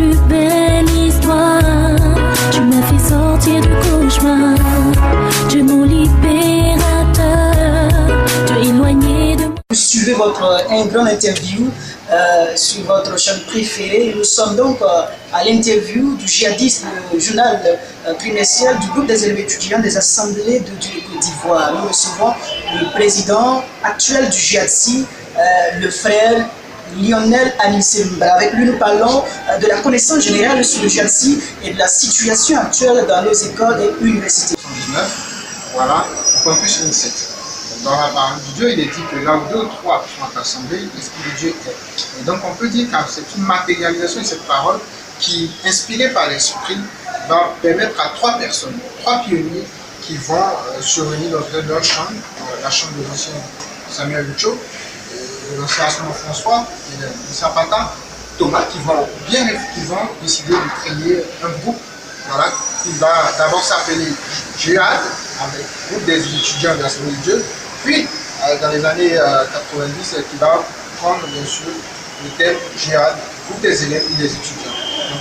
plus belle histoire. Tu m'as fait sortir du cauchemar. Dieu mon libérateur, Dieu éloigné de moi. Vous suivez un grand interview sur votre chaîne préférée. Nous sommes donc à l'interview du djihadiste, le journal trimestriel du groupe des élèves étudiants des assemblées de Côte d'Ivoire. Nous recevons le président actuel du GIADSI, le frère Lionel Anissé Mbala. Avec lui, nous parlons de la connaissance générale sur le GIADSI et de la situation actuelle dans nos écoles et universités. 19, voilà, au campus 27. Dans la parole de Dieu, il est dit que là où 2 ou 3 sont assemblés, l'Esprit de Dieu est. Et donc on peut dire que c'est une matérialisation de cette parole qui, inspirée par l'Esprit, va permettre à 3 personnes, 3 pionniers qui vont survenir dans leur chambre, la chambre de l'ancien Samuel Lucho, de l'ancien Asmon François et de Sapata, Thomas, qui vont décider de créer un groupe, voilà, qui va d'abord s'appeler Jihad, avec le groupe des étudiants de l'Assemblée de Dieu, puis dans les années 90, qui va prendre bien sûr le thème Jihad, groupe des élèves et des étudiants. Donc,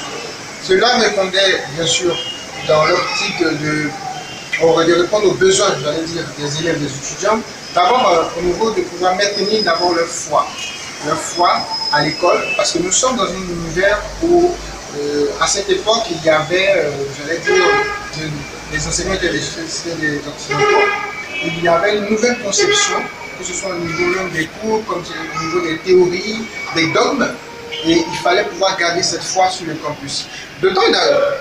cela répondait bien sûr dans l'optique de répondre aux besoins, j'allais dire, des élèves et des étudiants. D'abord au niveau de pouvoir maintenir d'abord leur foi à l'école, parce que nous sommes dans un univers où à cette époque il y avait, j'allais dire, les enseignants étaient des occidentaux, il y avait une nouvelle conception, que ce soit au niveau même des cours, comme au niveau des théories, des dogmes, et il fallait pouvoir garder cette foi sur le campus. D'autant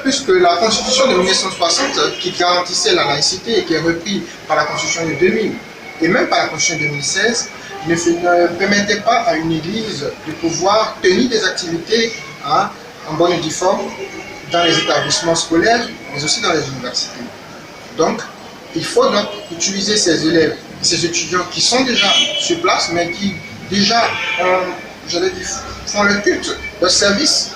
plus que la Constitution de 1960, qui garantissait la laïcité et qui est reprise par la Constitution de 2000, et même par la Constitution de 2016, ne permettait pas à une église de pouvoir tenir des activités en bonne et due forme dans les établissements scolaires, mais aussi dans les universités. Donc, il faut donc utiliser ces élèves, ces étudiants qui sont déjà sur place, mais qui déjà, j'allais dire, font le culte, le service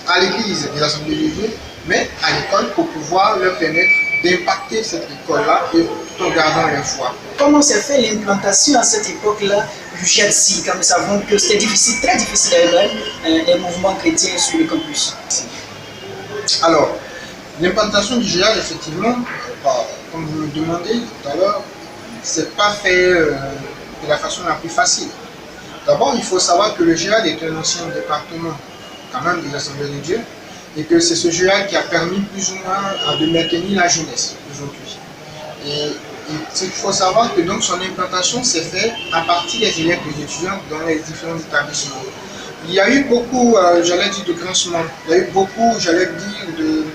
à l'église des assemblées de Dieu, mais à l'école pour pouvoir leur permettre d'impacter cette école-là et tout en gardant leur foi. Comment s'est fait l'implantation à cette époque-là du GIADSI, quand nous savons que c'était difficile, très difficile à élever les mouvements chrétiens sur le campus? Alors, l'implantation du GIAD, effectivement, comme vous me demandez tout à l'heure, c'est pas fait de la façon la plus facile. D'abord, il faut savoir que le GIAD est un ancien département quand même des Assemblées de Dieu, et que c'est ce GIAD qui a permis plus ou moins de maintenir la jeunesse aujourd'hui. Et il faut savoir que donc son implantation s'est faite à partir des élèves et des étudiants dans les différents établissements. Il y a eu beaucoup, j'allais dire, de grincements, il y a eu beaucoup, j'allais dire, de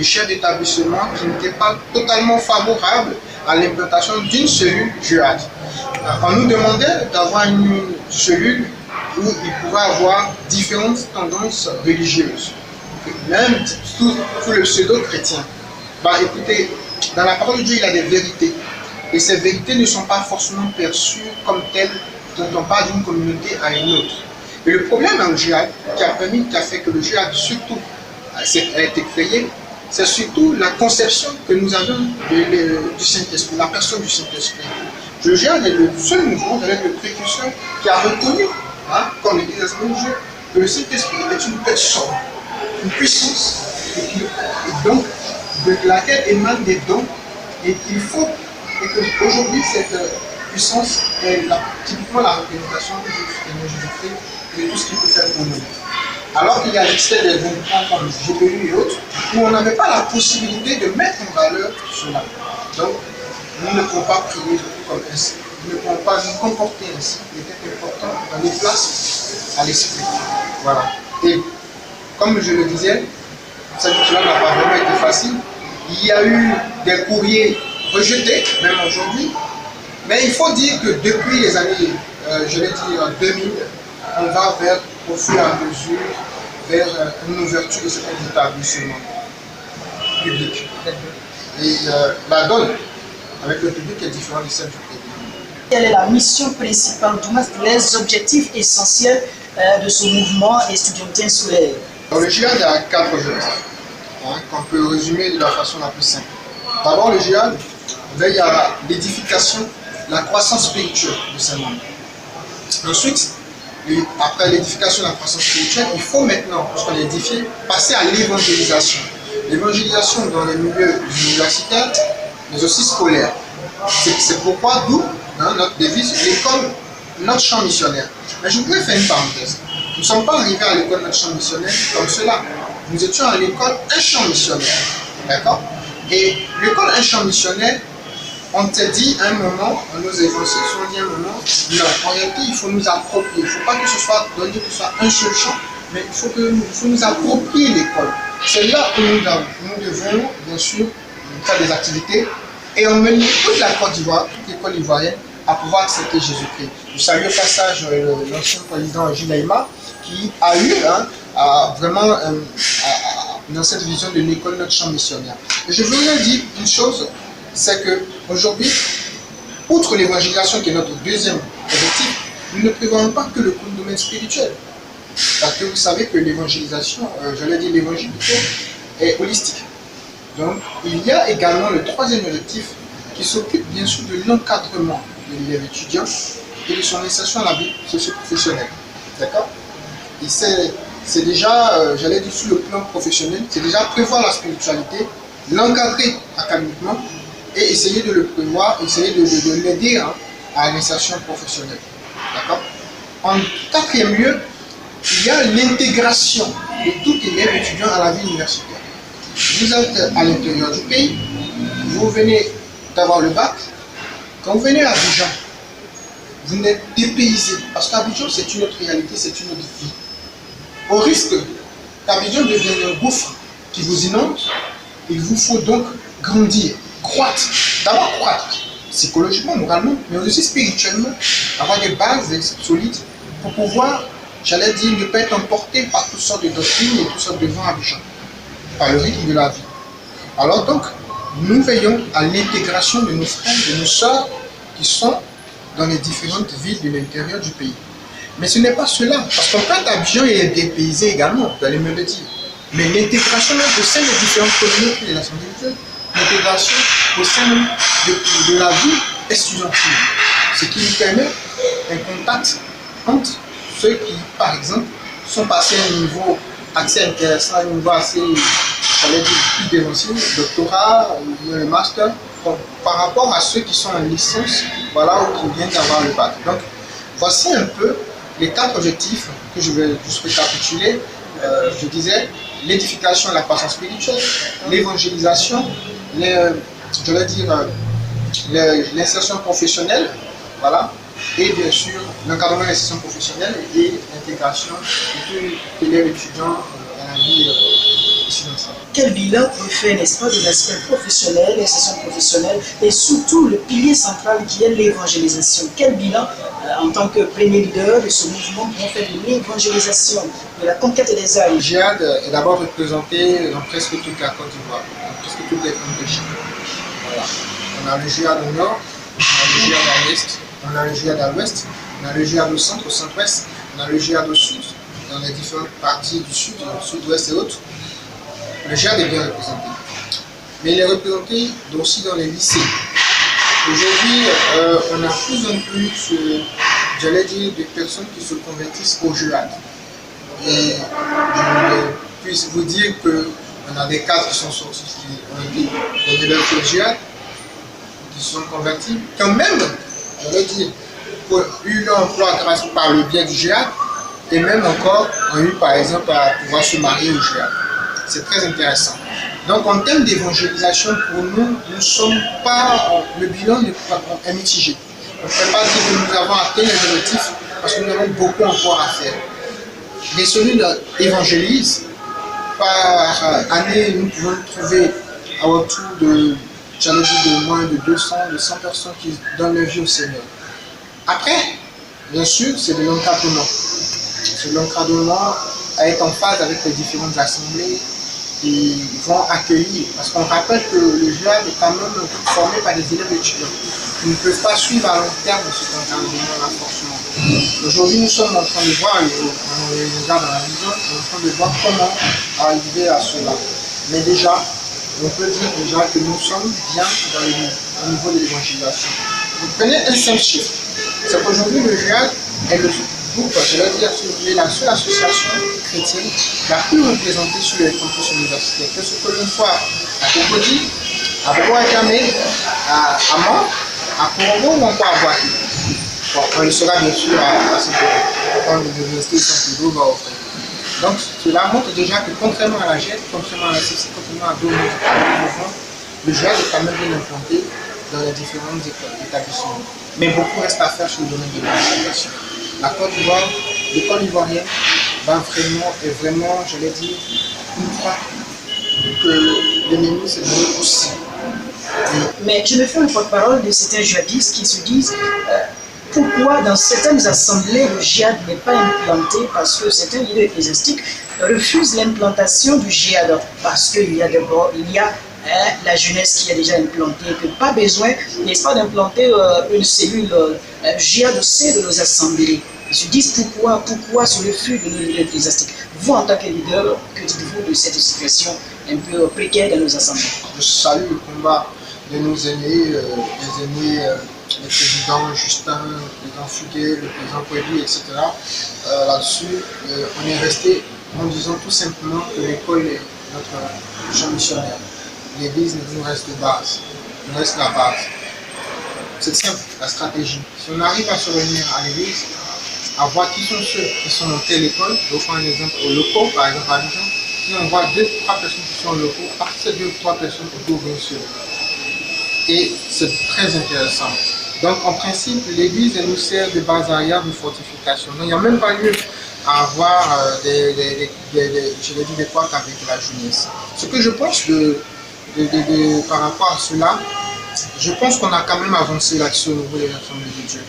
chefs d'établissement qui n'étaient pas totalement favorables à l'implantation d'une cellule GIAD. On nous demandait d'avoir une cellule où il pouvait avoir différentes tendances religieuses, même sous le pseudo-chrétien. Écoutez, dans la parole de Dieu, il y a des vérités, et ces vérités ne sont pas forcément perçues comme telles quand on parle d'une communauté à une autre. Et le problème dans le GIAD, qui a fait que le GIAD surtout a été créé, c'est surtout la conception que nous avons du Saint-Esprit, la personne du Saint-Esprit. Le GIAD est le seul mouvement, le précurseur, qui a reconnu, comme l'Église de Dieu, que le Saint-Esprit est une personne, une puissance, et donc de laquelle émanent des dons, et qu'il faut, et qu'aujourd'hui cette puissance est typiquement la représentation de Jésus-Christ et de tout ce qu'il peut faire pour nous. Alors qu'il y a existé des mouvements comme GPU et autres, où on n'avait pas la possibilité de mettre en valeur cela. Donc, nous ne pouvons pas prier comme ainsi, nous ne pouvons pas nous comporter ainsi. Il était important de donner place à l'esprit. Voilà. Et comme je le disais, cette chose n'a pas vraiment été facile. Il y a eu des courriers rejetés, même aujourd'hui. Mais il faut dire que depuis les années, je l'ai dit, 2000, on va vers, au fur et à mesure, vers une ouverture de certains établissements publics. Et la donne avec le public est différente de celle du privé. Quelle est la mission principale, du moins les objectifs essentiels de ce mouvement estudiantin scolaire? Dans le GIAD, il y a 4 objectifs qu'on peut résumer de la façon la plus simple. D'abord, le GIAD veille à l'édification, la croissance spirituelle de ses membres. Ensuite, après l'édification de la croissance spirituelle, il faut maintenant, lorsqu'on est édifié, passer à l'évangélisation. L'évangélisation dans les milieux universitaires, mais aussi scolaires. C'est pourquoi, d'où notre devise, l'école, notre champ missionnaire. Mais je voudrais faire une parenthèse. Nous ne sommes pas arrivés à l'école notre champ missionnaire comme cela. Nous étions à l'école un champ missionnaire. D'accord? Et l'école un champ missionnaire, on t'a dit à un moment, dans nos évangiles, on dit à un moment, non, en réalité, il faut nous approprier. Il ne faut pas que ce soit donné que ce soit un seul champ, mais il faut nous approprier l'école. C'est là où nous devons, bien sûr, faire des activités et emmener toute la Côte d'Ivoire, toute l'école ivoirienne, à pouvoir accepter Jésus-Christ. Je salue au passage l'ancien président Gilles Aïma, qui a eu vraiment dans cette vision de l'école notre champ missionnaire. Et je voudrais dire une chose, c'est qu'aujourd'hui, outre l'évangélisation qui est notre deuxième objectif, nous ne prévoyons pas que le domaine spirituel. Parce que vous savez que l'évangélisation, j'allais dire l'évangile plutôt, est holistique. Donc, il y a également le troisième objectif qui s'occupe bien sûr de l'encadrement de l'élève étudiant et de son insertion à la vie socio-professionnelle. D'accord? Et c'est déjà, j'allais dire sur le plan professionnel, c'est déjà prévoir la spiritualité, l'encadrer académiquement et essayer de le prévoir, essayer de l'aider à l'insertion professionnelle. D'accord? En quatrième lieu, il y a l'intégration de tout élève étudiant à la vie universitaire. Vous êtes à l'intérieur du pays, vous venez d'avoir le bac, quand vous venez à Abidjan, vous n'êtes dépaysé, parce qu'Abidjan c'est une autre réalité, c'est une autre vie. Au risque qu'Abidjan devienne un gouffre qui vous inonde, il vous faut donc grandir, croître, d'abord croître, psychologiquement, moralement, mais aussi spirituellement, avoir des bases solides pour pouvoir, j'allais dire, ne pas être emporté par toutes sortes de doctrines et toutes sortes de vents Abidjan, par le rythme de la vie. Alors donc, nous veillons à l'intégration de nos frères, de nos sœurs qui sont dans les différentes villes de l'intérieur du pays. Mais ce n'est pas cela, parce qu'en fait, Abidjan est dépaysé également, vous allez me le dire. Mais l'intégration au sein des différentes communautés de l'Assemblée de Dieu, l'intégration au sein de la vie estudiantine, ce qui nous permet un contact entre ceux qui, par exemple, sont passés à un niveau assez intéressant, à un niveau assez, j'allais dire, plus dévancé, le doctorat, le master, par rapport à ceux qui sont en licence, voilà, ou qui viennent d'avoir le bac. Donc, voici un peu les 4 objectifs que je vais juste récapituler. Je disais, l'édification et la croissance spirituelle, l'évangélisation, je vais dire, l'insertion professionnelle, voilà, et bien sûr l'encadrement de l'insertion professionnelle et l'intégration de tous les étudiants à la vie étudiantine. Quel bilan peut faire, n'est-ce pas, de l'aspect professionnel, l'insertion professionnelle et surtout le pilier central qui est l'évangélisation? Quel bilan, en tant que premier leader de ce mouvement, pour faire de l'évangélisation, de la conquête des âmes? Le GIAD est d'abord représenté dans presque toute la Côte d'Ivoire, dans presque toutes les régions. Voilà. On a le GIAD au nord, on a le GIAD à l'est, on a le GIAD à l'ouest, on a le GIAD au centre, au centre-ouest, on a le GIAD au sud, dans les différentes parties du sud, sud-ouest et autres. Le GIAD est bien représenté. Mais il est représenté aussi dans les lycées. Aujourd'hui, on a plus en plus, j'allais dire, de personnes qui se convertissent au GIAD. Et je puisse vous dire qu'on a des cadres qui sont sortis, qui ont été des élèves au GIAD, qui se sont convertis, qui ont même, j'allais dire, eu leur emploi grâce par le biais du GIAD, et même encore ont eu par exemple à pouvoir se marier au GIAD. C'est très intéressant. Donc en termes d'évangélisation, pour nous, nous ne sommes pas, le bilan est mitigé. On ne peut pas dire que nous avons atteint les objectifs parce que nous avons beaucoup encore à faire. Les cellules évangélisent. Par année, nous pouvons trouver à autour de, j'allais dire, de moins de 200, de 100 personnes qui donnent leur vie au Seigneur. Après, bien sûr, c'est de l'encadrement. C'est l'encadrement à être en phase avec les différentes assemblées qui vont accueillir. Parce qu'on rappelle que le GIAD est quand même formé par des élèves étudiants qui ne peuvent pas suivre à long terme cet encadrement-là forcément. Aujourd'hui, nous sommes en train de voir, on est déjà dans la vision, on est en train de voir comment arriver à cela. Mais déjà, on peut dire déjà que nous sommes bien au niveau de l'évangélisation. Vous prenez un seul chiffre. C'est qu'aujourd'hui, le GIAD est le groupe, je vais dire, est la seule association chrétienne la plus représentée sur les campus universitaires. Que ce que l'on soit à Cocody, à Bois-Camé, à Mans, à Corongo ou encore à Boaké. Bon, on le saura bien sûr à ce quand l'université Saint-Pédro va offrir. Donc cela montre déjà que contrairement à la GED, contrairement à la CC, contrairement à d'autres mouvements, le GED est quand même bien implanté dans les différentes établissements. Mais beaucoup reste à faire sur le domaine de l'éducation. La Côte d'Ivoire, l'école ivoirienne va vraiment, je l'ai dit, une fois que l'ennemi c'est devenu aussi. Mais je me fais un porte-parole de certains djihadistes qui se disent pourquoi dans certaines assemblées le djihad n'est pas implanté, parce que certains leaders ecclésiastiques refusent l'implantation du djihad parce qu'il y a d'abord la jeunesse qui est déjà implantée, que pas besoin, n'est-ce pas, d'implanter une cellule djihad au sein de nos assemblées. Ils se disent pourquoi ce refus de nos leaders ecclésiastiques. Vous, en tant que leader, que dites-vous de cette situation un peu précaire dans nos assemblées? Je salue le combat de nos aînés, le président Justin, le président Fuguet, le président Kouébi, etc. Là-dessus, on est resté en disant tout simplement que l'école est notre champ missionnaire. L'église nous reste de base, nous reste la base. C'est simple, la stratégie. Si on arrive à se réunir à l'église, à voir qui sont ceux qui sont dans telle école, je vais prendre un exemple au locaux, par exemple à Dijon, si on voit 2-3 personnes qui sont locaux, à partir de 2-3 personnes autour bien sûr. Et c'est très intéressant. Donc en principe, l'église elle nous sert de base arrière de fortification. Donc il n'y a même pas lieu à avoir des couacs avec la jeunesse. Ce que je pense par rapport à cela, je pense qu'on a quand même avancé là-dessus au niveau des assemblées de Dieu.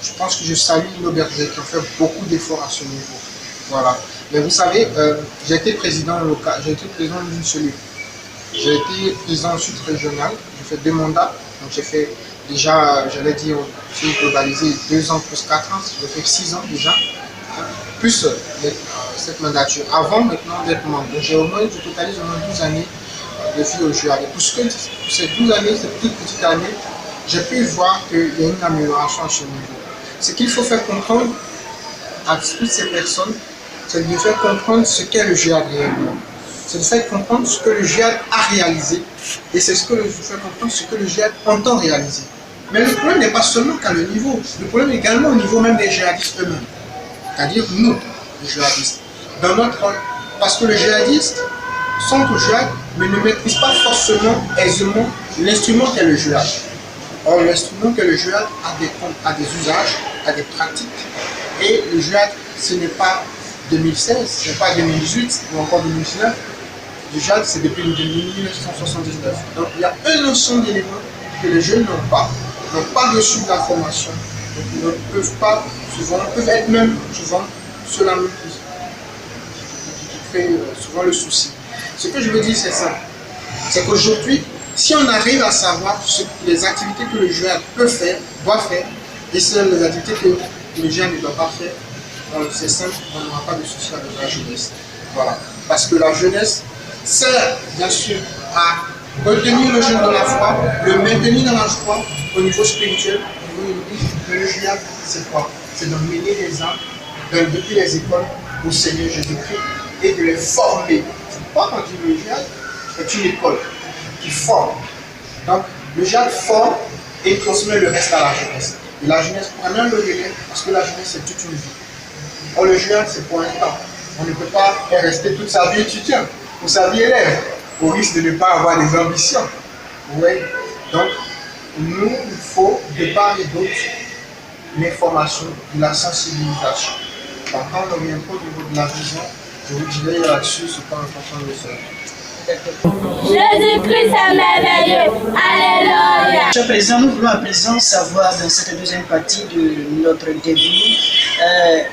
Je pense que je salue nos bergers qui ont fait beaucoup d'efforts à ce niveau. Voilà. Mais vous savez, j'ai été président local, j'ai été président d'une cellule. J'ai été président ensuite régional, j'ai fait 2 mandats. Donc j'ai fait déjà, j'allais dire, si globalisé 2 ans plus 4 ans, j'ai fait 6 ans déjà. Plus cette mandature. Avant maintenant d'être membre. Je totalise au moins 12 années de vie au GIAD. Pour ces 12 années, ces toutes petites années, j'ai pu voir qu'il y a une amélioration à ce niveau. Ce qu'il faut faire comprendre à toutes ces personnes, c'est de faire comprendre ce qu'est le GIAD réellement. C'est de faire comprendre ce que le GIAD a réalisé et c'est ce que faire comprendre ce que le GIAD entend réaliser. Mais le problème n'est pas seulement qu'à le niveau, le problème est également au niveau même des djihadistes eux-mêmes. C'est-à-dire nous, les djihadistes. Dans notre rôle, parce que les djihadistes sont au GIAD, mais ne maîtrisent pas forcément aisément l'instrument qu'est le GIAD. Or, l'instrument qu'est le GIAD a des usages, a des pratiques. Et le GIAD, ce n'est pas 2016, ce n'est pas 2018 ou encore 2019. Le GIAD, c'est depuis 1979. Donc, il y a un ensemble d'éléments que les jeunes n'ont pas reçu d'informations. Donc, ils ne peuvent pas, souvent, peuvent être même souvent ceux-là même qui fait souvent le souci. Ce que je veux dire, c'est ça. C'est qu'aujourd'hui, si on arrive à savoir les activités que le GIAD peut faire, doit faire, et c'est les activités que le GIAD ne doit pas faire, c'est simple, on n'aura pas de souci avec la jeunesse. Voilà. Parce que la jeunesse sert bien sûr à retenir le jeune dans la foi, le maintenir dans la foi au niveau spirituel, au niveau de le GIAD, c'est quoi? C'est d'emmener les âmes depuis les écoles au Seigneur Jésus-Christ et de les former. C'est pas quand tu le GIAD, c'est une école qui forme. Donc le GIAD forme et transmet le reste à la jeunesse. Et la jeunesse prend même le relais parce que la jeunesse c'est toute une vie. Or le GIAD c'est pour un temps. On ne peut pas rester toute sa vie étudiant ou sa vie élève au risque de ne pas avoir des ambitions. Oui. Donc nous, il faut de part et d'autre l'information, de la sensibilisation. Donc quand on revient au niveau de la vision, je vous dirai là-dessus ce qu'on est en train de faire. Jésus-Christ est merveilleux. Alléluia. Cher Président, nous voulons à présent savoir dans cette deuxième partie de notre interview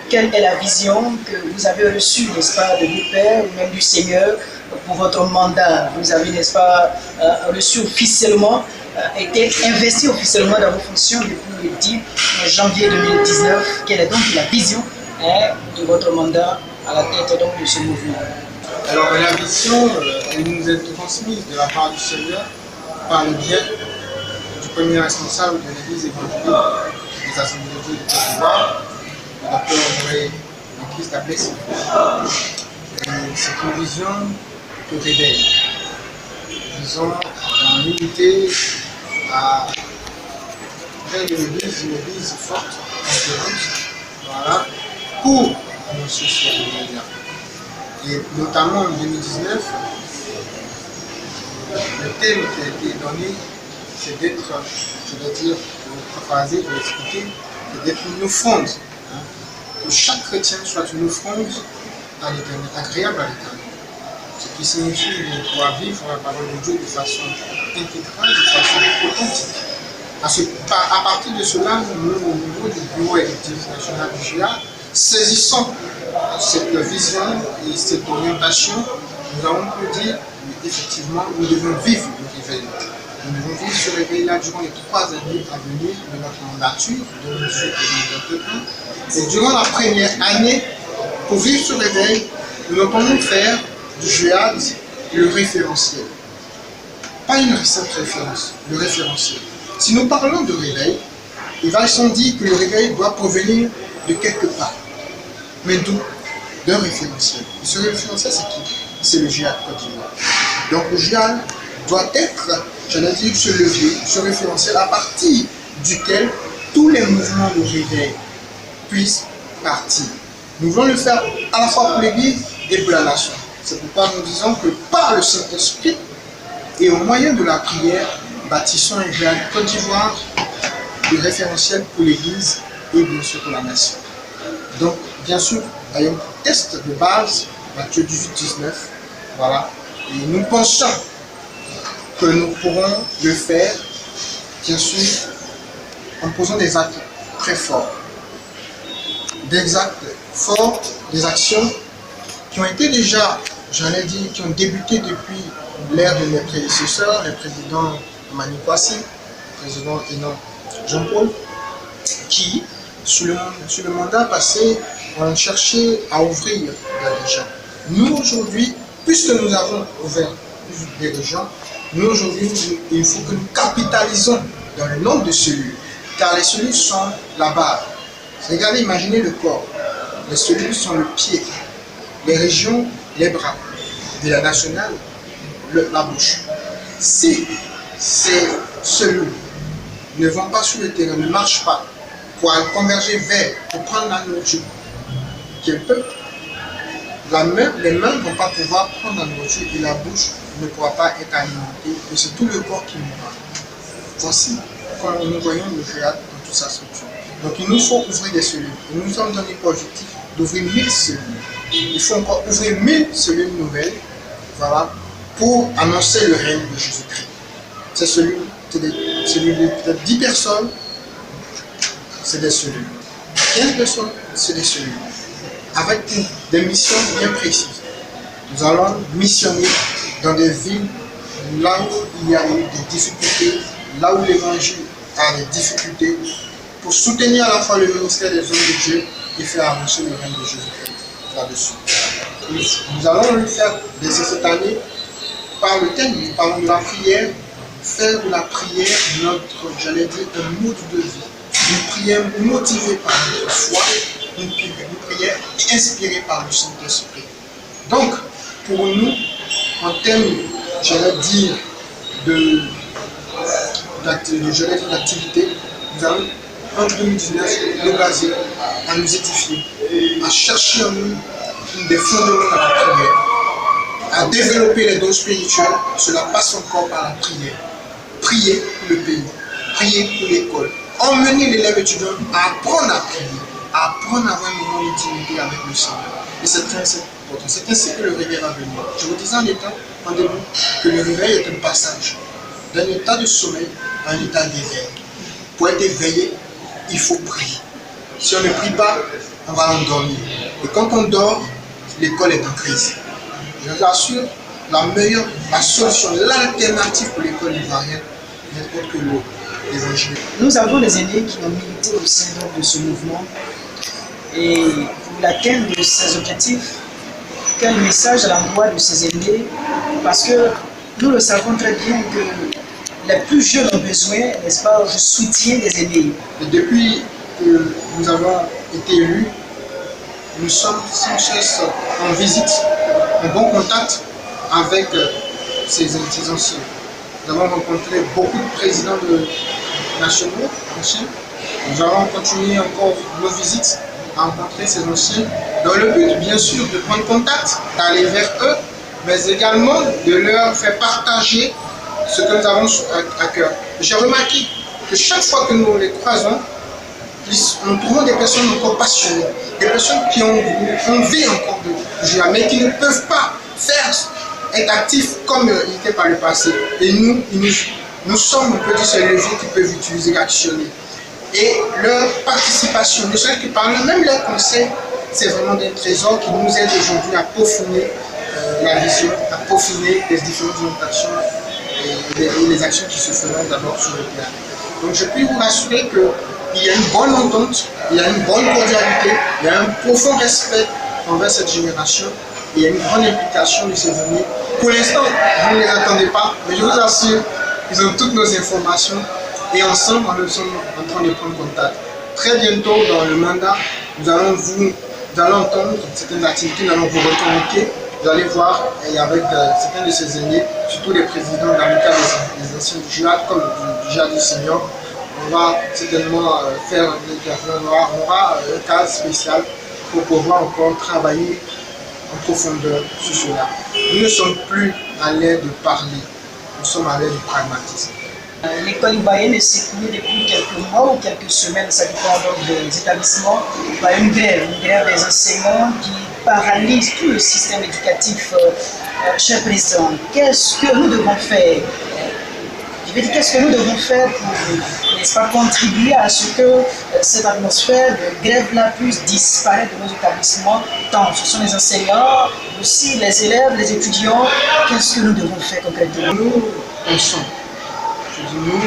quelle est la vision que vous avez reçue, n'est-ce pas, de vos pères ou même du Seigneur pour votre mandat. Vous avez, n'est-ce pas, reçu officiellement, été investi officiellement dans vos fonctions depuis le 10 janvier 2019. Quelle est donc la vision de votre mandat à la tête donc, de ce mouvement? Alors la vision, elle nous est transmise de la part du Seigneur par le biais du premier responsable de l'église évangélique des Assemblées de Dieu de Côte d'Ivoire, le docteur André Christ Ablès. C'est une vision de réveil. Disons, en unité vers une église forte, voilà, pour annoncer ce réveil-là. Et notamment en 2019, le thème qui a été donné, c'est d'être, je dois dire, pour paraphraser, pour expliquer, c'est d'être une offrande. Hein, que chaque chrétien soit une offrande à l'Éternel, agréable à l'Éternel. Ce qui signifie de pouvoir vivre la parole de Dieu de façon intégrale, de façon authentique. À partir de cela, nous, au niveau du bureau électif national du GIA, saisissant cette vision et cette orientation, nous avons pu dire qu'effectivement, nous devons vivre le réveil. Nous devons vivre ce réveil-là durant les 3 années à venir de notre mandature, 2018 et 2021. Et durant la première année, pour vivre ce réveil, nous entendons faire du GIA le référentiel. Pas une simple référence, le référentiel. Si nous parlons de réveil, il va sans dire que le réveil doit provenir de quelque part. Mais d'où? D'un référentiel. Et ce référentiel, c'est qui? C'est le GIA de Côte d'Ivoire. Donc le GIA doit être, j'allais dire, ce levier, ce référentiel à partir duquel tous les mouvements de réveil puissent partir. Nous voulons le faire à la fois pour l'Église et pour la nation. C'est pourquoi nous disons que par le Saint-Esprit et au moyen de la prière, bâtissons un GIA de Côte d'Ivoire, le référentiel pour l'Église et bien sûr pour la nation. Donc, bien sûr, il y a un test de base, Matthieu 18-19, voilà. Et nous pensons que nous pourrons le faire, bien sûr, en posant des actes très forts. Des actes forts, des actions qui ont été déjà, j'allais dire, qui ont débuté depuis l'ère de mes prédécesseurs, les présidents Mani Kwasi, le président Hénon Jean-Paul, qui, sous le mandat passé, ont cherché à ouvrir la région. Nous, aujourd'hui, puisque nous avons ouvert des régions, nous, aujourd'hui, il faut que nous capitalisons dans le nombre de cellules, car les cellules sont la base. Regardez, imaginez le corps. Les cellules sont le pied, les régions, les bras, de la nationale, la bouche. Si ces cellules ne vont pas sur le terrain, ne marchent pas, pour converger vers, pour prendre la nourriture qu'elles peuvent, les mains ne vont pas pouvoir prendre la nourriture et la bouche ne pourra pas être alimentée. Et c'est tout le corps qui mourra. Voici comment nous voyons le GIA dans toute sa structure. Donc il nous faut ouvrir des cellules. Et nous sommes donnés pour objectif d'ouvrir 1000 cellules. Il faut encore ouvrir 1000 cellules nouvelles, voilà, pour annoncer le règne de Jésus-Christ. Ces cellules, c'est des cellules de peut-être 10 personnes, c'est des cellules. 15 personnes, c'est des cellules. Avec des missions bien précises. Nous allons missionner dans des villes là où il y a eu des difficultés, là où l'évangile a des difficultés, pour soutenir à la fois le ministère des hommes de Dieu et faire avancer le règne de Jésus-Christ là-dessus. Nous allons le faire dès cette année par le thème, nous parlons de la prière, faire de la prière notre, j'allais dire, un mode de vie. Une prière motivée par notre foi, une prière inspirée par le Saint-Esprit. Donc, pour nous, en termes, j'allais dire, d'activité, nous allons, en 2019, nous baser à nous édifier, à chercher en nous des fondements de la prière, à développer les dons spirituels. Cela passe encore par la prière. Prier pour le pays, prier pour l'école, emmener l'élève étudiant à apprendre à prier, à apprendre à avoir un moment d'intimité avec le Seigneur. Et c'est très important. C'est ainsi que le réveil va venir. Je vous disais en début que le réveil est un passage d'un état de sommeil à un état d'éveil. Pour être éveillé, il faut prier. Si on ne prie pas, on va endormir. Et quand on dort, l'école est en crise. Je vous assure, la solution, l'alternative pour l'école ivoirienne n'est autre que l'évangile. Nous avons des aînés qui ont milité au sein de ce mouvement. Et pour l'atteinte de ces objectifs, quel message à l'endroit de ces aînés? Parce que nous le savons très bien que les plus jeunes ont besoin, n'est-ce pas, du soutien des aînés. Et depuis que nous avons été élus, nous sommes sans cesse en visite, en bon contact avec ces anciens. Nous avons rencontré beaucoup de présidents nationaux anciens. Nous allons continuer encore nos visites à rencontrer ces anciens dans le but, bien sûr, de prendre contact, d'aller vers eux, mais également de leur faire partager ce que nous avons à cœur. J'ai remarqué que chaque fois que nous les croisons, nous trouvons des personnes encore passionnées, des personnes qui ont envie encore de jouer, mais qui ne peuvent pas être actifs comme ils étaient par le passé. Et nous sommes, on peut dire, ces leviers qu'ils peuvent utiliser, actionner. Et leur participation, ne serait-ce que par même leurs conseils, c'est vraiment des trésors qui nous aident aujourd'hui à peaufiner la vision, à peaufiner les différentes orientations et les actions qui se feront d'abord sur le terrain. Donc je puis vous rassurer qu'il y a une bonne entente, il y a une bonne cordialité, il y a un profond respect envers cette génération et il y a une grande implication de ces amis. Pour l'instant, vous ne les attendez pas, mais je vous assure, ils ont toutes nos informations et ensemble, nous sommes en train de prendre contact. Très bientôt, dans le mandat, nous allons entendre certaines activités, nous allons vous reconnaître. Vous allez voir, et avec certains de ces aînés, surtout les présidents d'amicales des anciens du JIAD, comme du JIAD du senior, on va certainement faire on aura un cas spécial pour pouvoir encore travailler en profondeur sur cela. Nous ne sommes plus à l'aide de parler, nous sommes à l'aide du pragmatisme. L'école ivoirienne est secouée depuis quelques mois ou quelques semaines, ça dépend donc des établissements, par une grève des enseignants qui paralyse tout le système éducatif. Cher Président, qu'est-ce que nous devons faire? Je veux dire, qu'est-ce que nous devons faire pour, n'est-ce pas, contribuer à ce que cette atmosphère de grève-là puisse disparaître de nos établissements, tant ce sont les enseignants, aussi les élèves, les étudiants. Qu'est-ce que nous devons faire concrètement? Nous pensons. Je dis nous,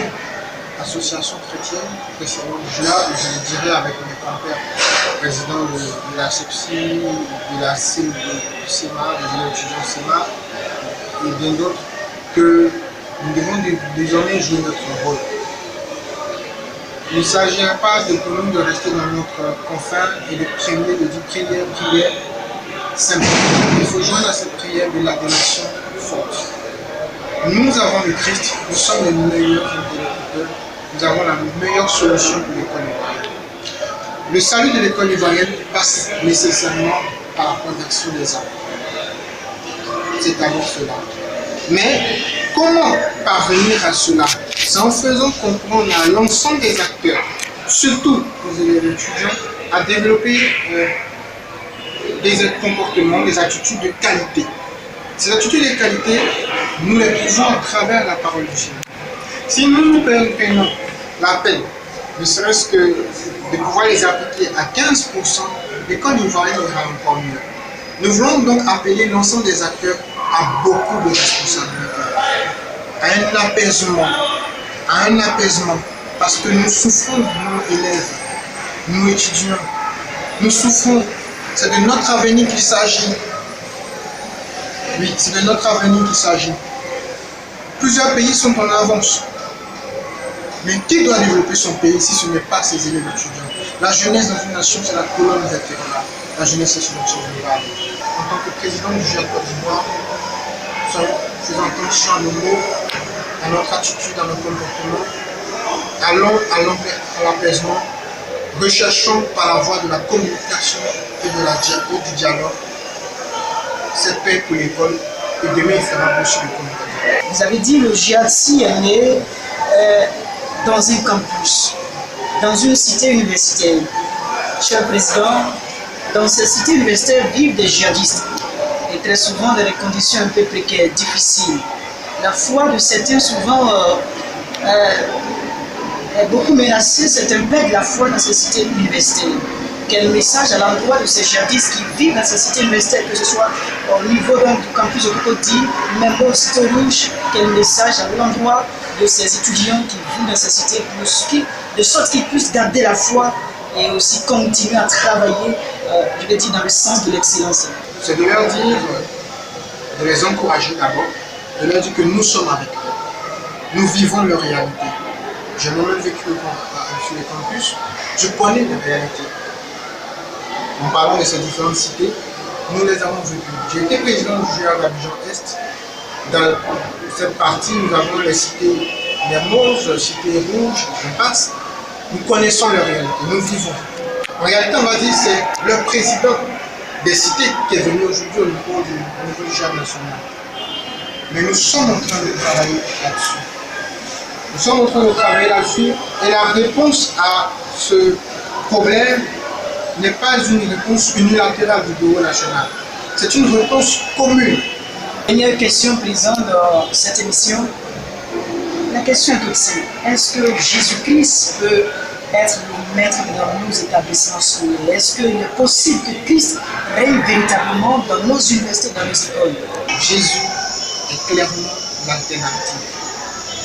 association chrétienne, précisément du JIAD, je le dirais avec mes compères, président de la CEPSI, de la CEMA, des étudiants CEMA et bien d'autres, que nous devons désormais jouer notre rôle. Il ne s'agira pas pour nous de rester dans notre confin et de prier, de dire prière, simplement. Il faut joindre à cette prière de l'adoration forte. Nous avons le Christ, nous sommes les meilleurs interlocuteurs, nous avons la meilleure solution pour l'école ivoirienne. Le salut de l'école ivoirienne passe nécessairement par la protection des âmes. C'est d'abord cela. Mais comment parvenir à cela? C'est en faisant comprendre à l'ensemble des acteurs, surtout aux élèves étudiants, à développer des comportements, des attitudes de qualité. Ces attitudes de qualité, nous les trouvons à travers la parole du Seigneur. Si nous nous prenons la peine, ne serait-ce que de pouvoir les appliquer à 15%, l'école ivoirienne ira encore mieux. Nous voulons donc appeler l'ensemble des acteurs à beaucoup de responsabilités, à un apaisement, parce que nous souffrons, nous élèves, nous étudiants, nous souffrons, c'est de notre avenir qu'il s'agit. Oui, c'est de notre avenir qu'il s'agit. Plusieurs pays sont en avance. Mais qui doit développer son pays si ce n'est pas ses élèves étudiants? La jeunesse dans une nation, c'est la colonne vertébrale. La jeunesse, c'est ce dont je parle. En tant que président du JIAD Côte d'Ivoire, faisons attention à nos mots, à notre attitude, à nos comportements. Allons à l'apaisement. Recherchons par la voie de la communication et du dialogue cette paix pour l'école. Et demain, il fera boucher le communication. Vous avez dit le JIAD-SI est né dans un campus, dans une cité universitaire. Cher Président, dans ces cités universitaires vivent des djihadistes et très souvent dans des conditions un peu précaires, difficiles. La foi de certains souvent est beaucoup menacée, certains perdent la foi dans ces cités universitaires. Quel message à l'endroit de ces djihadistes qui vivent dans ces cités universitaires, que ce soit au niveau donc, du campus de Cocody, même au Cité Rouge, quel message à l'endroit de ces étudiants qui vivent dans ces cités, de sorte qu'ils puissent garder la foi et aussi continuer à travailler, je vais dire, dans le sens de l'excellence. C'est de leur dire, de les encourager d'abord, de leur dire que nous sommes avec eux. Nous vivons leur réalité. J'ai moi-même vécu sur les campus. Je connais les réalités. En parlant de ces différentes cités, nous les avons vécues. J'ai été président du GIA d'Abidjan-Est. Dans cette partie, nous avons les cités Mermoz, cités Rouges, j'en passe. Nous connaissons les réalités, nous vivons. En réalité, on va dire que c'est le président des cités qui est venu aujourd'hui au niveau du GIA national. Mais nous sommes en train de travailler là-dessus. Nous sommes en train de travailler là-dessus et la réponse à ce problème n'est pas une réponse unilatérale du bureau national. C'est une réponse commune. Dernière question, Président, dans cette émission. La question est toute simple. Est-ce que Jésus-Christ peut être le maître dans nos établissements scolaires? Est-ce qu'il est possible que Christ règne véritablement dans nos universités, dans nos écoles? Jésus est clairement l'alternative.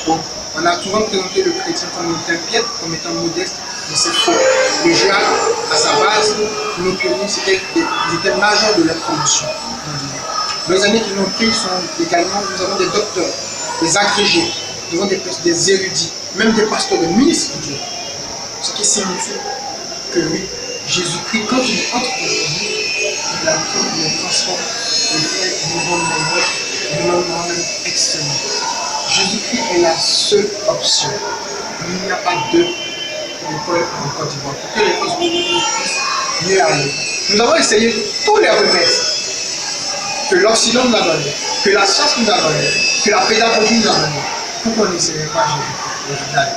Donc, on a souvent présenté le chrétien comme étant piètre, comme étant modeste, mais c'est faux. Le GIA, à sa base, nos pionniers, ils étaient majeurs de la promotion. Les amis qui l'ont pris sont également, nous avons des docteurs, des agrégés, nous avons des érudits, même des pasteurs, des ministres de Dieu. Ce qui signifie que oui, Jésus-Christ, quand il entre dans nos vies, il apprend, il les transforme, il fait nous rendre meilleurs, il nous rend même excellents. Jésus-Christ est la seule option. Il n'y a pas deux écoles en Côte d'Ivoire. Pour que les choses puissent mieux aller. Nous avons essayé tous les remèdes que l'Occident nous a donnés, que la science nous a donnés, que la pédagogie nous a donnés. Pourquoi on n'essayait pas Jésus-Christ?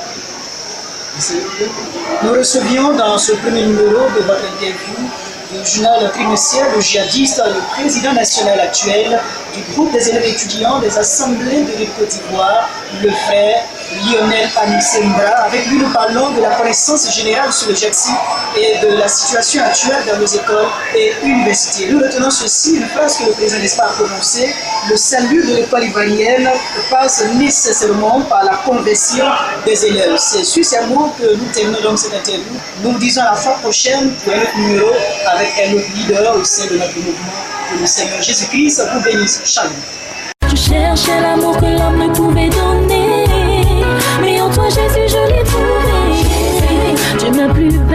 Nous recevions dans ce premier numéro de votre interview du journal trimestriel Le Djihadiste, le président national actuel du groupe des élèves étudiants des assemblées de Côte d'Ivoire, le frère Lionel Anisembra. Avec lui, nous parlons de la connaissance générale sur le GECSI et de la situation actuelle dans nos écoles et universités. Nous retenons ceci, une phrase que le président n'est pas prononcée: le salut de l'école ivoirienne passe nécessairement par la conversion des élèves. C'est sur ces mots que nous terminons donc cette interview. Nous vous disons à la fois prochaine pour un autre numéro avec un autre leader au sein de notre mouvement. Que le Seigneur Jésus-Christ vous bénisse. Shalom. Je cherchais l'amour que l'homme ne pouvait donner, mais en toi Jésus je l'ai trouvé. Tu m'as plus belle.